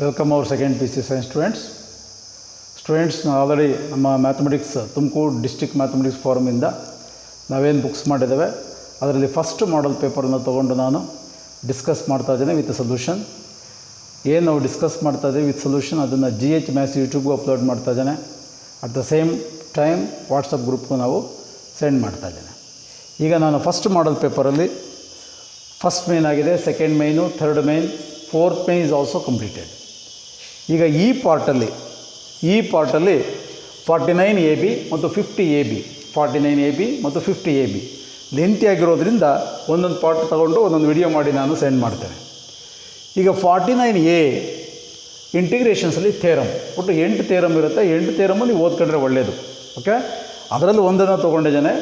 Welcome hour second P C science students already ನಮ್ಮ mathematics Tumakuru district mathematics ಫೋರಮಿಂದ ನಾವೇನು books ಮಾಡಿದ್ದೇವೆ ಅದರಲ್ಲಿ ಫಸ್ಟ್ ಮಾಡಲ್ ಪೇಪರನ್ನು ತೊಗೊಂಡು ನಾನು ಡಿಸ್ಕಸ್ ಮಾಡ್ತಾ ಇದ್ದೇನೆ ವಿತ್ ಸೊಲ್ಯೂಷನ್. ಏನು ನಾವು ಡಿಸ್ಕಸ್ ಮಾಡ್ತಾ ಇದ್ದೀವಿ ವಿತ್ ಸೊಲ್ಯೂಷನ್ ಅದನ್ನು GH ಮ್ಯಾಥ್ಸ್ ಯೂಟ್ಯೂಬ್ಗೂ ಅಪ್ಲೋಡ್ ಮಾಡ್ತಾ ಇದ್ದೇನೆ. At the same time WhatsApp ಗ್ರೂಪ್ಗೂ ನಾವು ಸೆಂಡ್ ಮಾಡ್ತಾ ಇದ್ದೇನೆ. ಈಗ ನಾನು ಫಸ್ಟ್ ಮಾಡಲ್ ಪೇಪರಲ್ಲಿ ಫಸ್ಟ್ ಮೇನ್ ಆಗಿದೆ, second main, third main, fourth main is also completed. ಈಗ ಈ ಪಾರ್ಟಲ್ಲಿ 49AB ಮತ್ತು 50AB 49AB ಮತ್ತು 50AB ಲೆಂತಿ ಆಗಿರೋದ್ರಿಂದ ಒಂದೊಂದು ಪಾರ್ಟ್ ತಗೊಂಡು ಒಂದೊಂದು ವಿಡಿಯೋ ಮಾಡಿ ನಾನು ಸೆಂಡ್ ಮಾಡ್ತೇನೆ. ಈಗ 49A ಇಂಟಿಗ್ರೇಷನ್ಸಲ್ಲಿ ಥೇರಮ್ ಒಟ್ಟು 8 ಥೇರಮ್ ಇರುತ್ತೆ. 8 ಥೇರಮ್ಮು ನೀವು ಓದ್ಕೊಂಡ್ರೆ ಒಳ್ಳೆಯದು. ಓಕೆ, ಅದರಲ್ಲಿ ಒಂದನ್ನು ತೊಗೊಂಡಿದ್ದೇನೆ.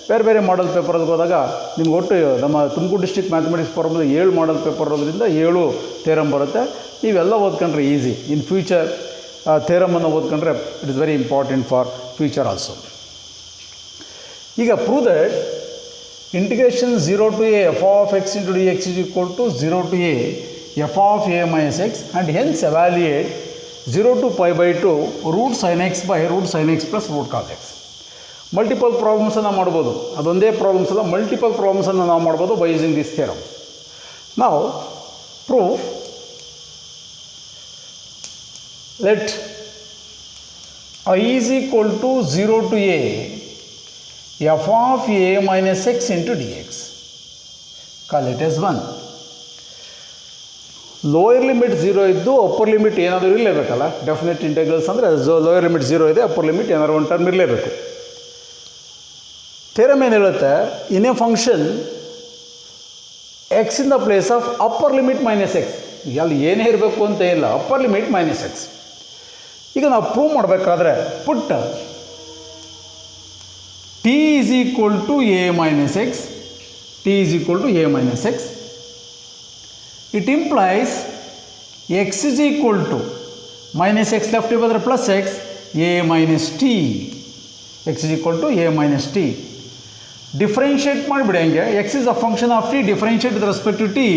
ಬೇರೆ ಬೇರೆ ಮಾಡಲ್ ಪೇಪರಲ್ಲಿ ಹೋದಾಗ ನಿಮ್ಗೆ ಒಟ್ಟು ನಮ್ಮ ತುಮಕೂರು ಡಿಸ್ಟ್ರಿಕ್ಟ್ ಮ್ಯಾಥಮೆಟಿಕ್ಸ್ ಫಾರ್ಮಲ್ಲಿ 7 ಮಾಡಲ್ ಪೇಪರ್ ಇರೋದ್ರಿಂದ 7 ಥೇರಮ್ ಬರುತ್ತೆ. ನೀವೆಲ್ಲ ಓದ್ಕೊಂಡ್ರೆ ಈಸಿ. ಇನ್ ಫ್ಯೂಚರ್ ಥೇರಮನ್ನು ಓದ್ಕೊಂಡ್ರೆ it is very important for future also. ಈಗ prove that integration 0 to a f of x into dx is equal to 0 to a f of a minus x and hence evaluate 0 to pi by 2 root sin x by root sin x plus root cos x. Multiple ಪ್ರಾಬ್ಲಮ್ಸನ್ನು ಮಾಡ್ಬೋದು. ಅದೊಂದೇ problems ಅಲ್ಲ, multiple ಪ್ರಾಬ್ಲಮ್ಸನ್ನು ನಾವು ಮಾಡ್ಬೋದು by using this theorem. ನಾವು proof let I is equal to 0 to a f of a minus x into dx. Call it as 1. Lower limit 0 ಇದ್ದು upper limit ಏನಾದರೂ ಇರಲೇಬೇಕಲ್ಲ. ಡೆಫಿನೆಟ್ ಇಂಟೆಗ್ರಲ್ಸ್ ಅಂದರೆ ಲೋಯರ್ ಲಿಮಿಟ್ 0 ಇದೆ, upper limit ಏನಾದ್ರು ಒಂದು term ಇರಲೇಬೇಕು. Theorem ಏನು ಹೇಳುತ್ತೆ, ಇನ್ a function x in the place of upper limit minus X. ಅಲ್ಲಿ ಏನೇ ಇರಬೇಕು ಅಂತ ಇಲ್ಲ, ಅಪ್ಪರ್ ಲಿಮಿಟ್ ಮೈನಸ್ ಎಕ್ಸ್. ಈಗ ನಾವು ಪ್ರೂವ್ ಮಾಡಬೇಕಾದ್ರೆ put t is equal to a minus x, t is equal to a minus x. It implies x is equal to minus x left ಬಂದರೆ plus x a minus t. X is equal to a minus t. Differentiate ಮಾಡಿಬಿಡಿ ಹಂಗೆ. X is a function of t, differentiate with respect to t.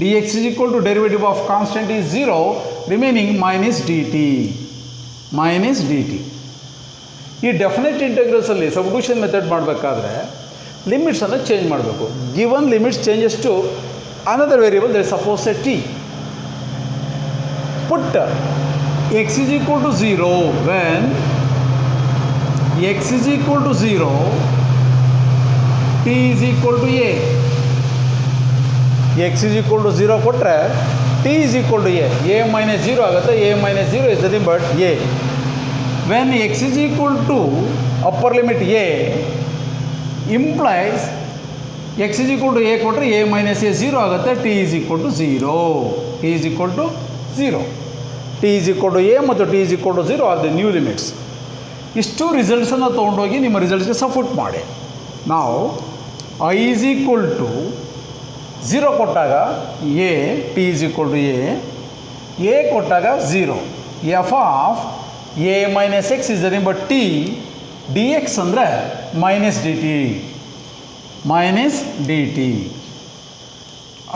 D x is equal to derivative of constant is 0 remaining minus d t. Minus d t. ಈ definite ಇಂಟೆಗ್ರಲ್ಸಲ್ಲಿ substitution method ಮಾಡಬೇಕಾದ್ರೆ ಲಿಮಿಟ್ಸನ್ನು change ಮಾಡಬೇಕು. Given limits changes to another variable that suppose a t. Put x is equal to 0 when x is equal to 0 t is equal to a. X is equal to 0 ಕೊಟ್ಟರೆ t is equal to a minus 0 ಆಗುತ್ತೆ. A minus 0 is nothing but a. When x is equal to upper limit a implies x is equal to a ಕೊಟ್ಟರೆ a minus a 0 ಆಗುತ್ತೆ. T is equal to 0. T is equal to 0. T is equal to a ಮತ್ತು t is equal to 0 are the new limits. ಇಷ್ಟು ರಿಸಲ್ಟ್ಸನ್ನು ತೊಗೊಂಡೋಗಿ ನಿಮ್ಮ ರಿಸಲ್ಟ್ಸ್ಗೆ support ಮಾಡಿ. ನಾವು I is equal to 0 ಕೊಟ್ಟಾಗ a, t is equal to a ಕೊಟ್ಟಾಗ 0. F of a minus x is nothing but t. D x ಅಂದರೆ minus d t. Minus d t.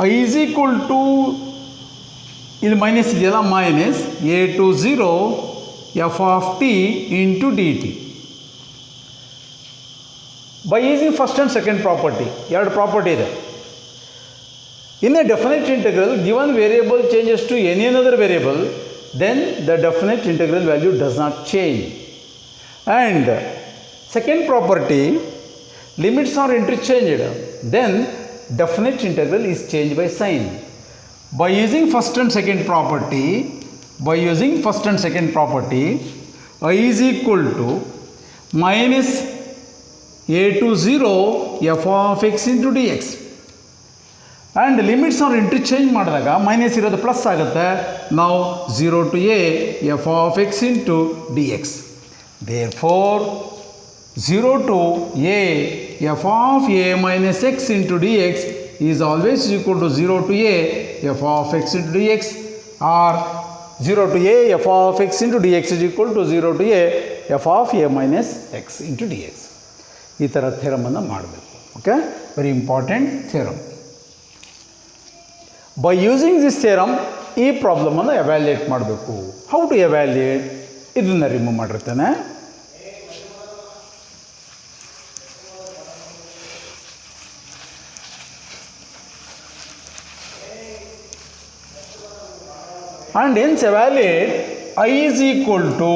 I is equal to ಇಲ್ಲಿ minus ಇದೆಯಲ್ಲ, minus a to 0 f of t into d t. By using first and second property, 2 property ಇದೆ. In a definite integral, given variable changes to any other variable, then the definite integral value does not change. And second property, limits are interchanged, then definite integral is changed by sign. By using first and second property, I is equal to minus a to 0 f of x into dx. And limits ಅವ್ರು interchange ಮಾಡಿದಾಗ minus ಇರೋದು plus ಆಗುತ್ತೆ. ನಾವು 0 to a f of x into d x. Therefore 0 to a f of a minus x into d x is always equal to 0 to a f of x into d x, or 0 to a f of x into d x is equal to 0 to a f of a minus x into d x. ಈ ಥರ ಥಿಯರಮನ್ನು ಮಾಡಬೇಕು. Okay, very important theorem. By using this theorem, ಈ ಪ್ರಾಬ್ಲಮನ್ನು evaluate ಮಾಡಬೇಕು. How to evaluate? ಇದನ್ನು remove ಮಾಡಿರ್ತೇನೆ. And hence evaluate I is equal to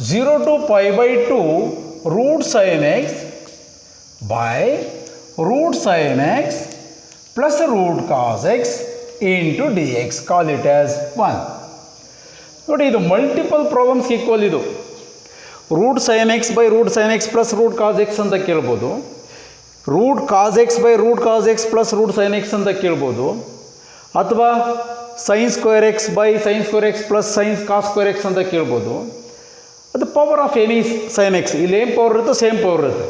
0 to pi by 2 root sin x by root sin x plus root cos x into dx. Call it as 1. ನೋಡಿ, ಇದು multiple problems equal. ಇದು root sign x by root sign x plus root cos x ಅಂತ ಕೇಳ್ಬೋದು, root cos x by root cos x plus root sign x ಅಂತ ಕೇಳ್ಬೋದು, ಅಥವಾ sin square x by sin square x plus sin cos square x ಅಂತ ಕೇಳ್ಬೋದು. ಅದು power of any sin x. ಇಲ್ಲಿ ಏನು ಪವರ್ ಇರುತ್ತೋ ಸೇಮ್ ಪವರ್ ಇರುತ್ತೆ.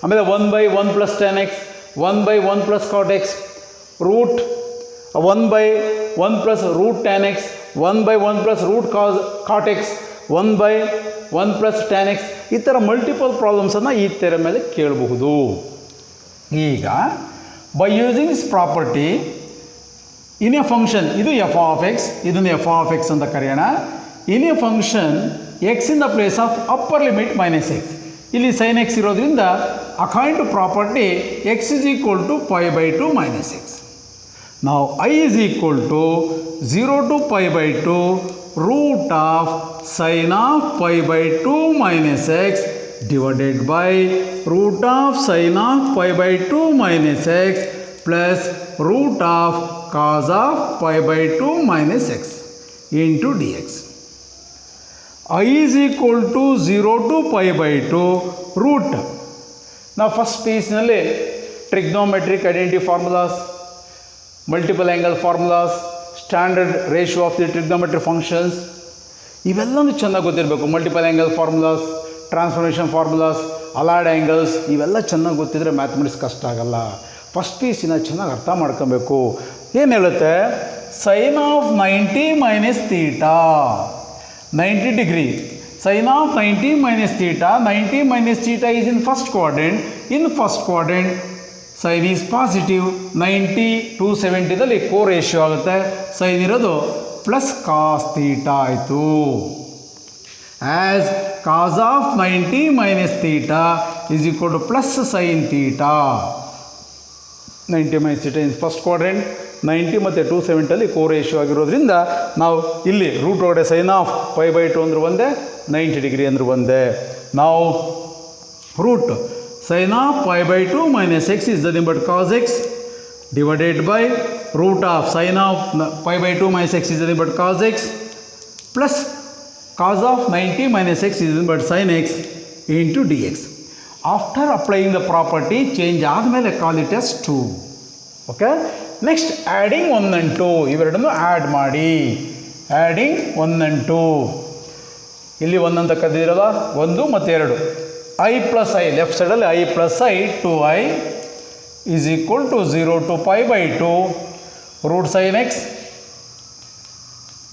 ಆಮೇಲೆ 1 by 1 plus tan x, 1 by 1 plus cot x, root 1 by 1 plus root tan x, 1 by 1 plus root cot x, 1 by 1 plus tan x. ಈ ಥರ multiple ಪ್ರಾಬ್ಲಮ್ಸನ್ನು ಈ ಥರ ಮೇಲೆ ಕೇಳಬಹುದು. ಈಗ by using this property in a function, ಇದು f of x, ಇದನ್ನು f of x ಅಂತ ಕರೆಯೋಣ. In a function x in the place of upper limit minus x. ಇಲ್ಲಿ ಸೈನ್ ಎಕ್ಸ್ ಇರೋದ್ರಿಂದ according to property x is equal to pi by 2 minus x. ನಾವು I is equal to 0 to pi by 2 root of sign of pi by 2 minus x divided by root of sign of pi by 2 minus x plus root of cos of pi by 2 minus x into dx. I is equal to 0 to pi by 2 root. Now first piece nalli trigonometric identity formulas, multiple angle formulas, standard ratio of the trigonometric functions ಇವೆಲ್ಲನೂ ಚೆನ್ನಾಗಿ ಗೊತ್ತಿರಬೇಕು. Multiple angle formulas, transformation formulas, allied angles ಇವೆಲ್ಲ ಚೆನ್ನಾಗಿ ಗೊತ್ತಿದ್ರೆ mathematics ಕಷ್ಟ ಆಗಲ್ಲ. First ಪೀಸಿನ ಚೆನ್ನಾಗಿ ಅರ್ಥ ಮಾಡ್ಕೊಬೇಕು. ಏನು ಹೇಳುತ್ತೆ? Sine of 90 minus theta 90 degree. Sine of 90 minus theta, 90 minus theta is in first quadrant. In first quadrant sine is positive. 90 270ದಲ್ಲಿ ಕೋ ರೇಷಿಯೋ ಆಗುತ್ತೆ. ಸೈನ್ ಇರೋದು ಪ್ಲಸ್ ಕಾಸ್ ತೀಟಾ ಆಯಿತು. As cos of 90 minus theta is equal to plus sine theta. 90 minus theta in first quadrant, 90 ಮತ್ತು 270 ಕೋ ratio ಆಗಿರೋದ್ರಿಂದ ನಾವು ಇಲ್ಲಿ root ಒಳಗಡೆ sign of pi by 2 ಅಂದ್ರೆ ಒಂದೇ, 90 ಡಿಗ್ರಿ ಅಂದ್ರೆ ಒಂದೇ. ನಾವು root sine of pi by 2 minus x is nothing but cos x divided by root of sign of pi by 2 minus x is nothing but cos x plus cos of 90 minus x is nothing but sine x into d x. After applying the property change ಆದಮೇಲೆ call it as 2. Okay, next adding 1 and 2 ಇವೆರಡನ್ನು add ಮಾಡಿ. Adding 1 and 2 ಇಲ್ಲಿ 1 ಅಂತ ಕರೆದಿರಲ್ಲ, 1 ಮತ್ತು 2. I plus I left ಸೈಡಲ್ಲಿ I plus I 2i is equal to 0 to pi by 2 root sign x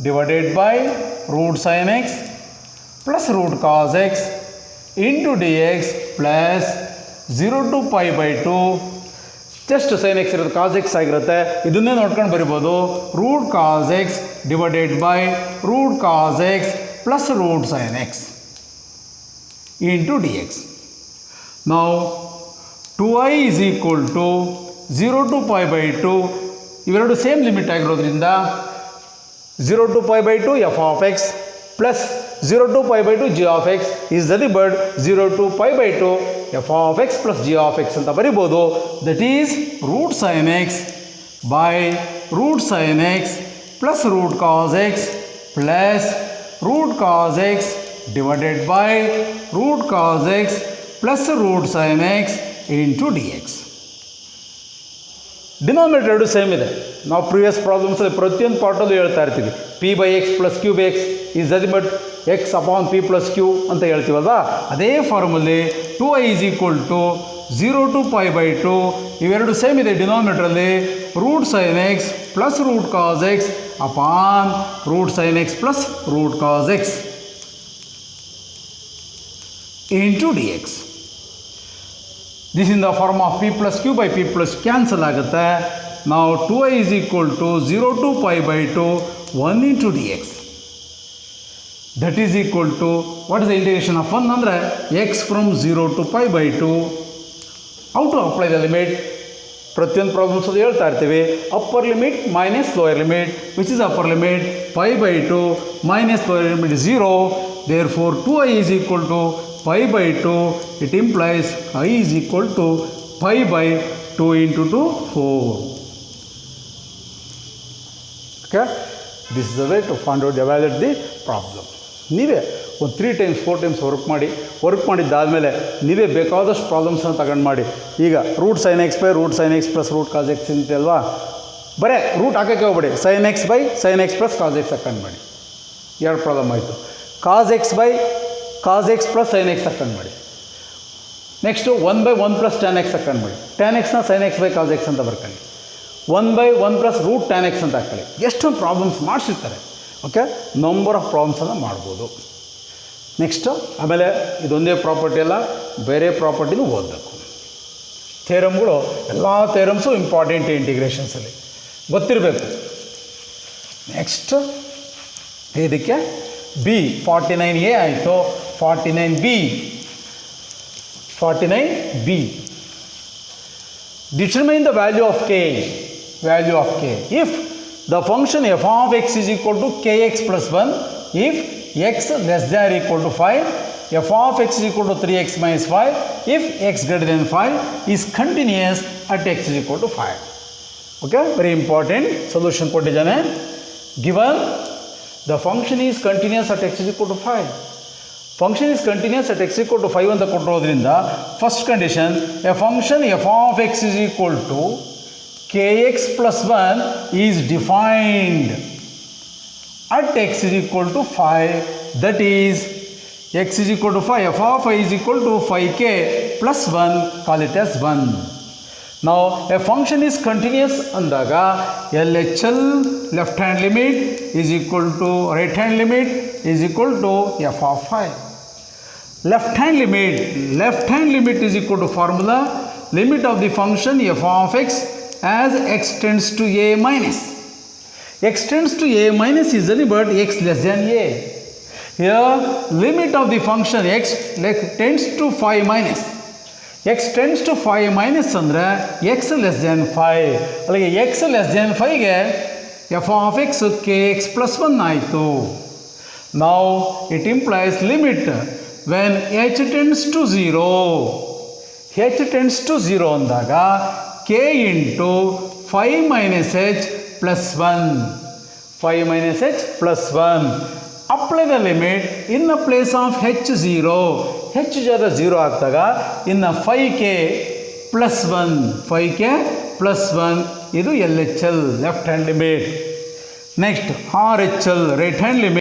divided by root sign x plus root cos x into d x plus 0 to pi by 2 just sin x ಇರೋದು cos x ಆಗಿರುತ್ತೆ. ಇದನ್ನೇ ನೋಡ್ಕೊಂಡು ಬರಿಬೋದು. Root cos x divided by root cos x plus root sign x into d x. ನಾವು 2i is equal to 0 to pi by 2 ಇವೆರಡು same limit ಆಗಿರೋದ್ರಿಂದ 0 to pi by 2 F of X plus 0 to pi by 2 g of x is nothing but 0 to pi by 2 f of x plus g of x ಅಂತ ಬರಿಬೋದು. That is root sign x by root sign x plus root cos x plus root cos x divided by root cos x plus root sign x into d x. Denominator ಎರಡು same ಇದೆ. ನಾವು previous ಪ್ರಾಬ್ಲಮ್ಸಲ್ಲಿ ಪ್ರತಿಯೊಂದು ಪಾರ್ಟಲ್ಲೂ ಹೇಳ್ತಾ ಇರ್ತೀವಿ p by x plus q by x is nothing but x upon p plus q ಅಂತ ಹೇಳ್ತೀವಲ್ವಾ, ಅದೇ ಫಾರ್ಮಲ್ಲಿ 2i is equal to 0 to pi by 2 ಇವೆರಡು ಸೇಮ್ ಇದೆ. ಡಿನಾಮಿನೇಟರಲ್ಲಿ root sign x plus root cos x upon root sign x plus root cos x into d x. This in the form of p plus q by p plus cancel ಆಗುತ್ತೆ. now 2i is equal to 0 to pi by 2 1 into dx. That is equal to, what is the integration of 1 ಅಂದರೆ x from 0 to pi by 2. How to apply the limit? ಪ್ರತಿಯೊಂದು problems ಅದು ಹೇಳ್ತಾ ಇರ್ತೀವಿ. Upper limit minus lower limit, which is upper limit pi by 2 minus lower limit is 0. Therefore 2i is equal to pi by 2. It implies I is equal to pi by 2 into 2, 4. Okay, this is the way to find out, evaluate the problem. ನೀವೇ ಒಂದು 3 times 4 times work ಮಾಡಿದ್ದಾದಮೇಲೆ ನೀವೇ ಬೇಕಾದಷ್ಟು ಪ್ರಾಬ್ಲಮ್ಸನ್ನು ತಗೊಂಡು ಮಾಡಿ. ಈಗ root sign x by root sign x plus root cos x ಅಂತ ಅಲ್ವಾ, ಬರೇ ರೂಟ್ ಹಾಕೋಕ್ಕೆ ಹೋಗ್ಬೇಡಿ, sine x by sine x plus cos x ತಗೊಂಡು ಮಾಡಿ. 2 ಪ್ರಾಬ್ಲಮ್ ಆಯಿತು. Cos x by cos x plus sine x ತಗೊಂಡು ಮಾಡಿ. Next 1 by 1 plus tan x ತಗೊಂಡು ಮಾಡಿ. ಟ್ಯಾನ್ ಎಕ್ಸ್ನ sine x by cos x ಅಂತ ಬರ್ಕೊಳ್ಳಿ. 1 by 1 plus root tan x ಅಂತ ಹಾಕೊಳ್ಳಿ. ಎಷ್ಟೊಂದು ಪ್ರಾಬ್ಲಮ್ಸ್ ಮಾಡಿಸಿರ್ತಾರೆ. ಓಕೆ, ನಂಬರ್ ಆಫ್ ಪ್ರಾಬ್ಲಮ್ಸನ್ನು ಮಾಡ್ಬೋದು. ನೆಕ್ಸ್ಟು ಆಮೇಲೆ ಇದೊಂದೇ ಪ್ರಾಪರ್ಟಿ ಅಲ್ಲ, ಬೇರೆ ಪ್ರಾಪರ್ಟಿನೂ ಓದಬೇಕು. ಥೇರಮ್ಗಳು ಎಲ್ಲ ಥೇರಮ್ಸು ಇಂಪಾರ್ಟೆಂಟ್ ಇಂಟಿಗ್ರೇಷನ್ಸಲ್ಲಿ ಗೊತ್ತಿರಬೇಕು. ನೆಕ್ಸ್ಟ್ ಇದಕ್ಕೆ ಬಿ 49A ಆಯಿತು. 49B determine the value of k. If the function f of x is equal to kx plus 1, if x less than or equal to 5, f of x is equal to 3x minus 5, if x greater than 5 is continuous at x is equal to 5. Okay, very important solution ಕೊಟ್ಟಿದ್ದಾನೆ. Given the function is continuous at x is equal to 5. Function is continuous at x equal to 5 ಅಂತ ಕೊಟ್ಟಿರೋದ್ರಿಂದ first condition, a function f of x is equal to kx plus 1 is defined at x is equal to 5. That is, x is equal to 5, f of I is equal to 5k plus 1, call it as 1. Now a function is continuous ಅಂದಾಗ LHL left hand limit is equal to right hand limit is equal to f of 5. Left hand limit is equal to formula limit of the function f of x as x tends to a minus. X tends to a minus is nothing but x less than a. Here limit of the function x tends to 5 minus. X tends to 5 minus ಅಂದರೆ x less than 5. ಅಲ್ಲಿಗೆ x less than 5ಗೆ f of x kx plus 1 ಆಯಿತು. Now it implies limit when h tends to 0. h tends to 0 ಅಂದಾಗ k into 5 minus h plus 1. 5 minus h plus 1. Apply the limit in the place of h 0. h ಜೊತೆ 0 ಆಗ್ತಾಗ ಇನ್ನು 5k plus 1. 5k plus 1 ಇದು LHL left hand limit. Next RHL right hand limit.